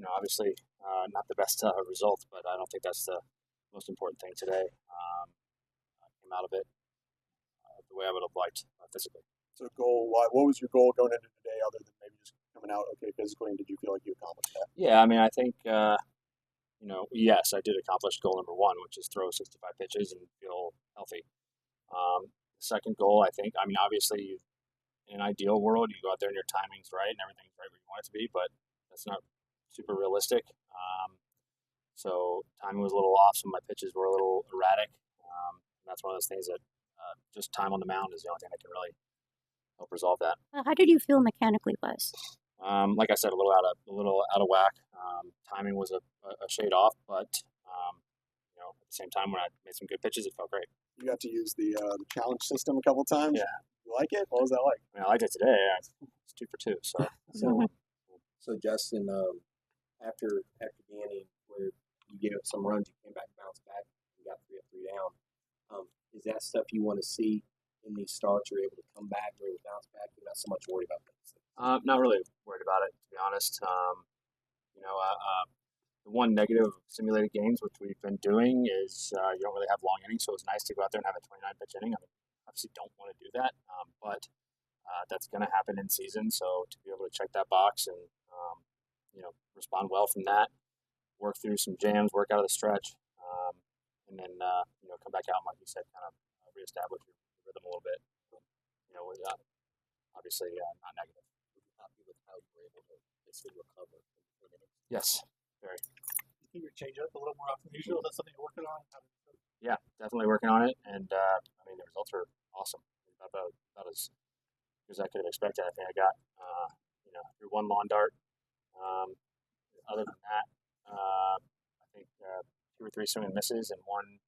obviously not the best results, but I don't think that's the most important thing today. I came out of it the way I would have liked physically. So what was your goal going into today other than maybe just coming out okay physically, and did you feel like you accomplished that? Yeah, I mean, I think, yes, I did accomplish goal number one, which is throw 65 pitches and feel healthy. The second goal, I think, I mean, obviously, in an ideal world, you go out there and your timing's right and everything's right where you want it to be, but that's not super realistic. So timing was a little off. Some of my pitches were a little erratic. And that's one of those things that just time on the mound is the only thing that can really help resolve that. How did you feel mechanically wise? Like I said, a little out of whack. Timing was a shade off, but at the same time, when I made some good pitches, it felt great. You got to use the challenge system a couple times. Yeah. You like it? What was that like? I mean, I liked it today. It's 2 for 2. So Justin, after the inning where you gave up some runs, you came back, bounced back, you got 3 down. Is that stuff you want to see in these starts? You're able to come back, you're able to bounce back. You're not so much worried about that. Not really worried about it, to be honest. The one negative of simulated games, which we've been doing, is you don't really have long innings, so it's nice to go out there and have a 29-pitch inning. I mean, obviously don't want to do that, but that's going to happen in season. So to be able to check that box and respond well from that, work through some jams, work out of the stretch, and then come back out and, like you said, kind of reestablish your rhythm a little bit. Obviously not negative. Happy with how you were able to basically recover from innings? Yes, very. You think you're change up a little more often than usual? That's something you're working on? Yeah, definitely working on it, and the results are awesome. About as good as I could have expected. I think I got through one lawn dart. Other than that, I think 2 or 3 swing and misses and one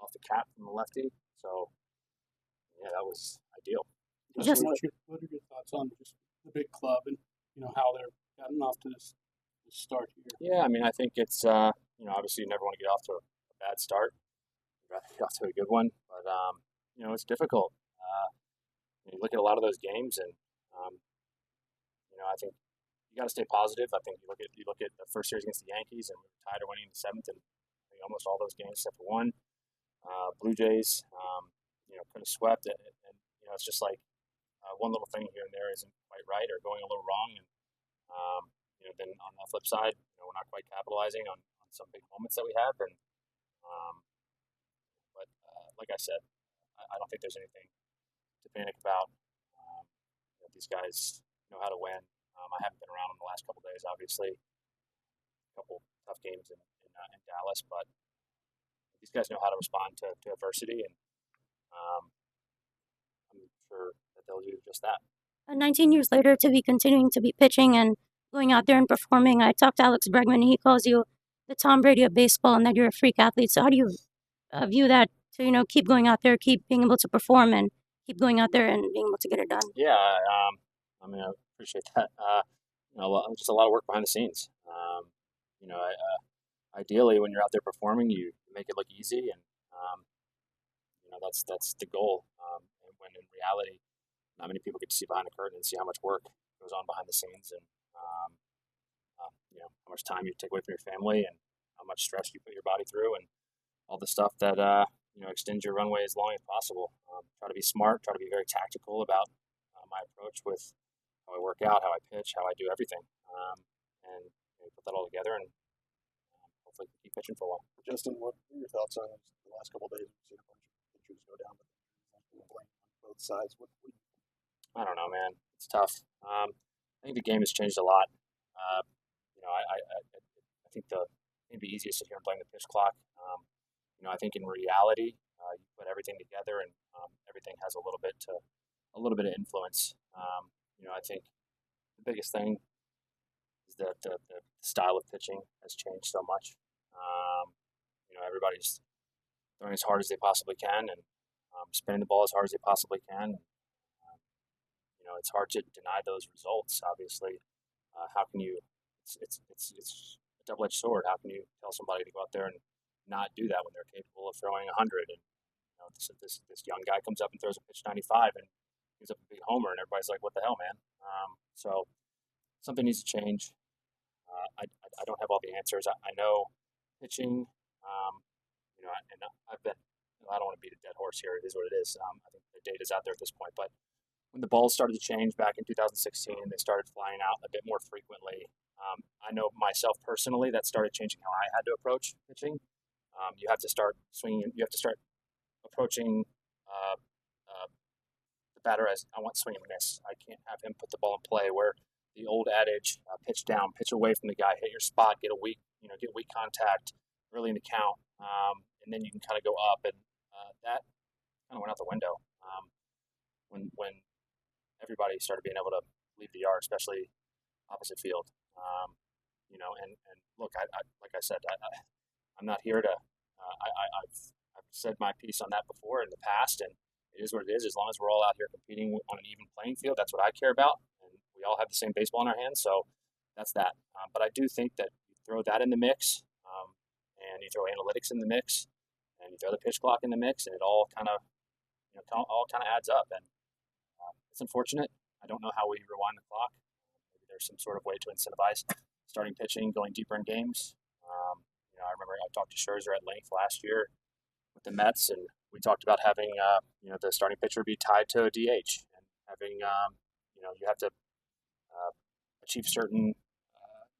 off the cap from the lefty. So yeah, that was ideal. What are your thoughts on just the big club and how they're gotten off to this start here? Yeah, I mean, I think it's obviously you never want to get off to a bad start. You'd rather get off to a good one, but it's difficult. You look at a lot of those games, and I think you got to stay positive. I think you look at the first series against the Yankees, and we were tied or winning in the 7th, and I think almost all those games except for one. Blue Jays, could have swept it, and it's just like one little thing here and there isn't quite right or going a little wrong, and then on the flip side, we're not quite capitalizing on some big moments that we have, and but like I said, I don't think there's anything to panic about. These guys know how to win. I haven't been around them the last couple of days, obviously. A couple tough games in Dallas, but these guys know how to respond to adversity, and I'm sure that they'll do just that. 19 years later, to be continuing to be pitching and going out there and performing, I talked to Alex Bregman, and he calls you the Tom Brady of baseball and that you're a freak athlete. So how do you view that to, keep going out there, keep being able to perform and keep going out there and being able to get it done? Yeah, I appreciate that. Just a lot of work behind the scenes. Ideally, when you're out there performing, you make it look easy, and that's the goal. And when in reality, not many people get to see behind the curtain and see how much work goes on behind the scenes, and how much time you take away from your family, and how much stress you put your body through, and all the stuff that extends your runway as long as possible. Try to be smart. Try to be very tactical about my approach with how I work out, how I pitch, how I do everything, and put that all together, and hopefully keep pitching for a while. Justin, what are your thoughts on the last couple of days? We've seen a bunch of pitchers go down, but blame on both sides. I don't know, man. It's tough. I think the game has changed a lot. I think the easiest to sit here and blame the pitch clock. I think in reality, you put everything together, and everything has a little bit of influence. I think the biggest thing is that the style of pitching has changed so much. Everybody's throwing as hard as they possibly can, and spinning the ball as hard as they possibly can. It's hard to deny those results. Obviously, how can you? It's a double-edged sword. How can you tell somebody to go out there and not do that when they're capable of throwing 100? And this young guy comes up and throws a pitch 95 and gives up a big homer, and everybody's like, "What the hell, man?" So something needs to change. I don't have all the answers. I know pitching, and I've been. I don't want to beat a dead horse here. It is what it is. I think the data's out there at this point. But when the balls started to change back in 2016, they started flying out a bit more frequently. I know myself personally that started changing how I had to approach pitching. You have to start swinging. You have to start approaching uh, uh, the batter as I want swing and miss. I can't have him put the ball in play where the old adage, pitch down, pitch away from the guy, hit your spot, get weak contact early in the count, and then you can kind of go up, and that kind of went out the window when everybody started being able to leave the yard, especially opposite field. And look, like I said, I'm not here to. I've said my piece on that before in the past, and it is what it is. As long as we're all out here competing on an even playing field, that's what I care about. And we all have the same baseball in our hands, so that's that. But I do think that you throw that in the mix, and you throw analytics in the mix, and you throw the pitch clock in the mix, and it all kind of adds up. And it's unfortunate. I don't know how we rewind the clock. Maybe there's some sort of way to incentivize starting pitching, going deeper in games. I remember I talked to Scherzer at length last year with the Mets, and we talked about having the starting pitcher be tied to a DH, and having you have to achieve certain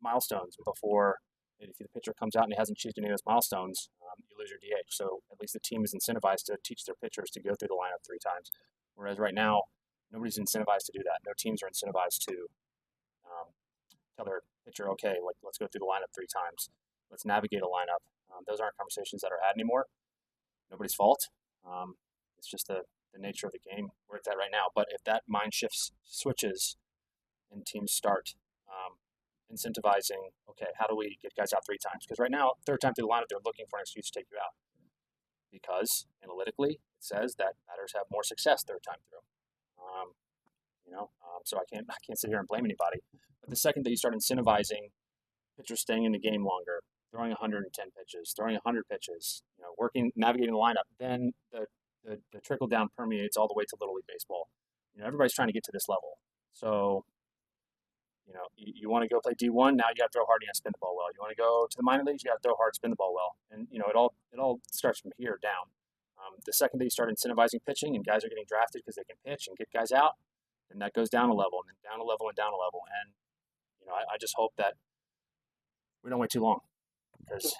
milestones before. If the pitcher comes out and he hasn't achieved any of those milestones, you lose your DH. So at least the team is incentivized to teach their pitchers to go through the lineup 3 times. Whereas right now, nobody's incentivized to do that. No teams are incentivized to tell their pitcher, okay, let's go through the lineup 3 times. Let's navigate a lineup. Those aren't conversations that are had anymore. Nobody's fault. It's just the nature of the game where it's at right now. But if that mind shift switches and teams start incentivizing, okay, how do we get guys out 3 times? Because right now, 3rd time through the lineup, they're looking for an excuse to take you out. Because analytically, it says that batters have more success 3rd time through. So I can't sit here and blame anybody. But the second that you start incentivizing pitchers staying in the game longer, throwing 110 pitches, throwing 100 pitches, navigating the lineup, then the trickle down permeates all the way to Little League Baseball. Everybody's trying to get to this level. So, you want to go play D1, now you got to throw hard and you got to spin the ball well. You want to go to the minor leagues, you got to throw hard, spin the ball well. And, it all starts from here down. The second that you start incentivizing pitching and guys are getting drafted because they can pitch and get guys out, then that goes down a level and then down a level and down a level. And, I just hope that we don't wait too long because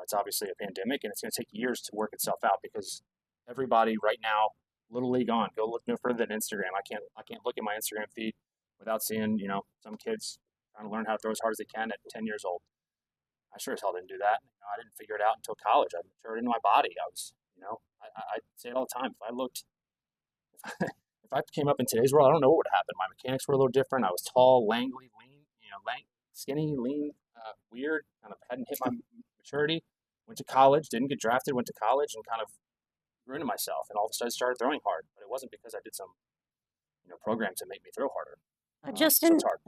it's obviously a pandemic and it's going to take years to work itself out because everybody right now, Little League on, go look no further than Instagram. I can't look at my Instagram feed without seeing, some kids trying to learn how to throw as hard as they can at 10 years old. I sure as hell didn't do that. I didn't figure it out until college. I matured into my body. I was, I say it all the time. If I came up in today's world, I don't know what would happen. My mechanics were a little different. I was tall, lanky, lean, skinny, lean, weird. Kind of hadn't hit my maturity. Went to college, didn't get drafted. Went to college and kind of grew into myself. And all of a sudden started throwing hard. But it wasn't because I did some, program to make me throw harder. Justin, so it's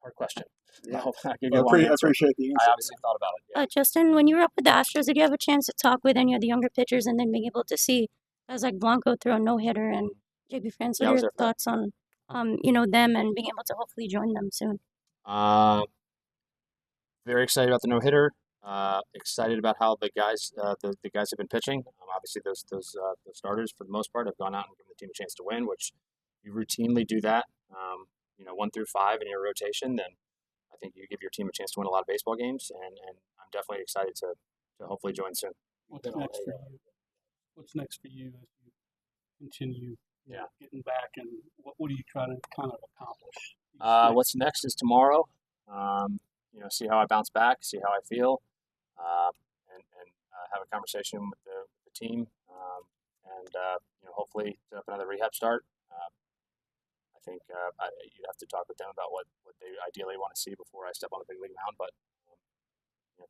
hard question. Yeah. I appreciate the answer. I obviously thought about it. Yeah. Justin, when you were up with the Astros, did you have a chance to talk with any of the younger pitchers and then being able to see guys like Blanco throw a no-hitter and JB France? What are your thoughts on, them and being able to hopefully join them soon? Very excited about the no-hitter. Excited about how the guys have been pitching. Obviously, those starters for the most part have gone out and given the team a chance to win, which you routinely do that. 1 through 5 in your rotation, then I think you give your team a chance to win a lot of baseball games, and I'm definitely excited to hopefully join soon. What's next for you? What's next for you as you continue getting back, and what are you trying to kind of accomplish? What's next is tomorrow. See how I bounce back, see how I feel, and have a conversation with the team, and hopefully set up another rehab start. I think you have to talk with them about what they ideally want to see before I step on the big league mound. But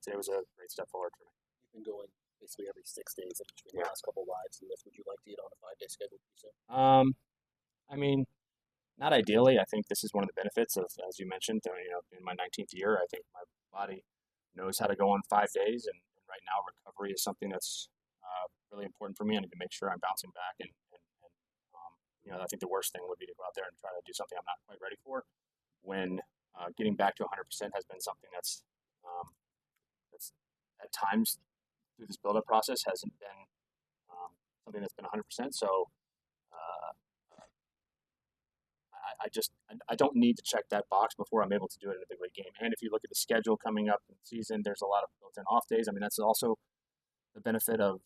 today was a great step forward for me. You've been going basically every 6 days in between the last couple of lives, and would you like to get on a 5-day schedule? I mean, not ideally. I think this is one of the benefits of, as you mentioned, in my 19th year, I think my body knows how to go on 5 days, and right now recovery is something that's really important for me. I need to make sure I'm bouncing back, and I think the worst thing would be to go out there and try to do something I'm not quite ready for when getting back to 100% has been something that's at times through this build-up process hasn't been something that's been 100%. So I don't need to check that box before I'm able to do it in a big league game. And if you look at the schedule coming up in the season, there's a lot of built-in off days. I mean, that's also the benefit of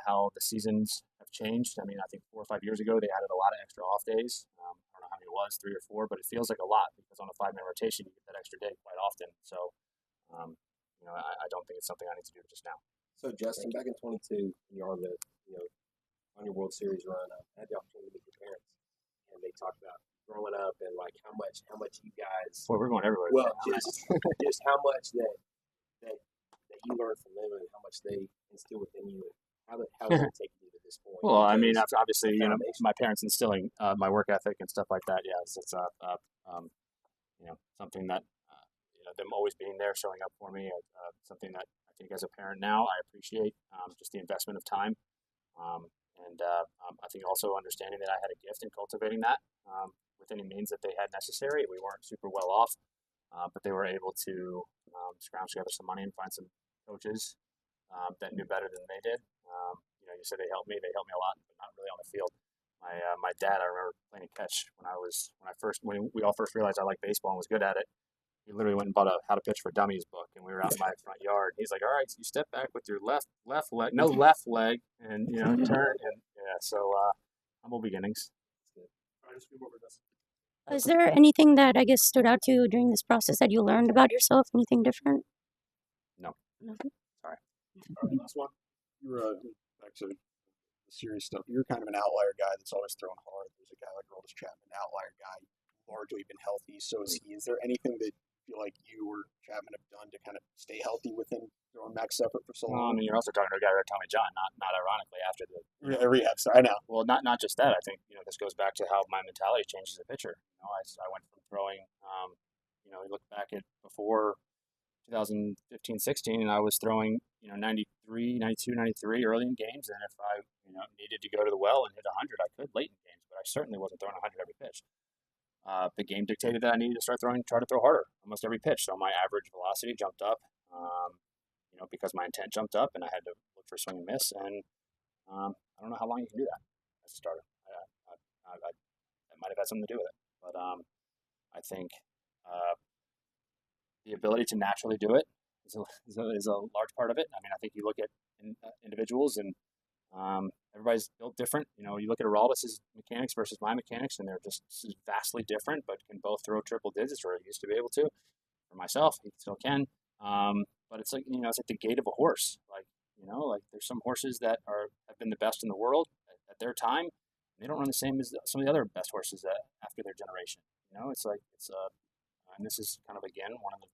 how the seasons have changed. I mean, I think 4 or 5 years ago they added a lot of extra off days. I don't know how many it was, 3 or 4, but it feels like a lot because on a 5-man rotation you get that extra day quite often. So, I don't think it's something I need to do just now. So Justin, back in 22, you are on your World Series run. I had the opportunity to meet your parents, and they talked about growing up and like how much you guys. Well, we're going everywhere. Well, just how much that you learned from them and how much they instill within you. How did that take you to this point? Well, I mean, obviously, my parents instilling my work ethic and stuff like that. Yeah, it's something that them always being there, showing up for me. Something that I think as a parent now I appreciate just the investment of time, and I think also understanding that I had a gift in cultivating that with any means that they had necessary. We weren't super well off, but they were able to scrounge together some money and find some coaches that knew better than they did. You said they helped me. They helped me a lot, but not really on the field. My dad, I remember playing catch when we all first realized I liked baseball and was good at it. He literally went and bought a How to Pitch for Dummies book, and we were out in my front yard. He's like, "All right, so you step back with your left leg, no left leg, and turn." And so humble beginnings. Is there anything that I guess stood out to you during this process that you learned about yourself? Anything different? No. Nothing. All right, last one. You're back to the serious stuff. You're kind of an outlier guy that's always throwing hard. There's a guy like Roldis Chapman, outlier guy, largely been healthy. So is he. Is there anything that you feel like you or Chapman have done to kind of stay healthy within throwing max effort for so long? I mean, you're also talking to a guy like Tommy John, not ironically after the Rehab. So I know. Well, not just that. I think this goes back to how my mentality changes as a pitcher. I went from throwing. You look back at before 2015-16, and I was throwing 93, 92, 93 early in games, and if I needed to go to the well and hit 100, I could late in games, but I certainly wasn't throwing 100 every pitch. The game dictated that I needed to try to throw harder almost every pitch, so my average velocity jumped up. Because my intent jumped up, and I had to look for swing and miss, and I don't know how long you can do that as a starter. That might have had something to do with it, but I think the ability to naturally do it is a large part of it. I mean, I think you look at individuals, and everybody's built different. You look at Aroldis' mechanics versus my mechanics, and they're just vastly different, but can both throw triple digits, or used to be able to. For myself, he still can. But it's like it's like the gait of a horse. Like there's some horses that have been the best in the world at their time, and they don't run the same as some of the other best horses after their generation. And this is kind of again one of the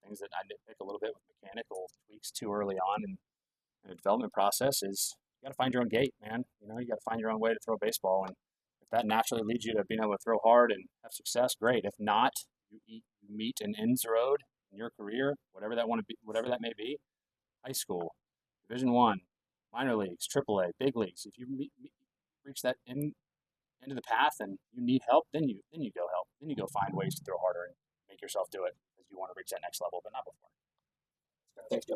things that I nitpick a little bit with mechanical tweaks too early on in the development process is you got to find your own gait, man. You got to find your own way to throw baseball, and if that naturally leads you to being able to throw hard and have success, great. If not, you meet an ends road in your career, whatever that may be, high school, Division I, minor leagues, AAA, big leagues. If you reach that end of the path and you need help, then you go help. Then you go find ways to throw harder and make yourself do it because you want to reach that next level, but not before. Thanks,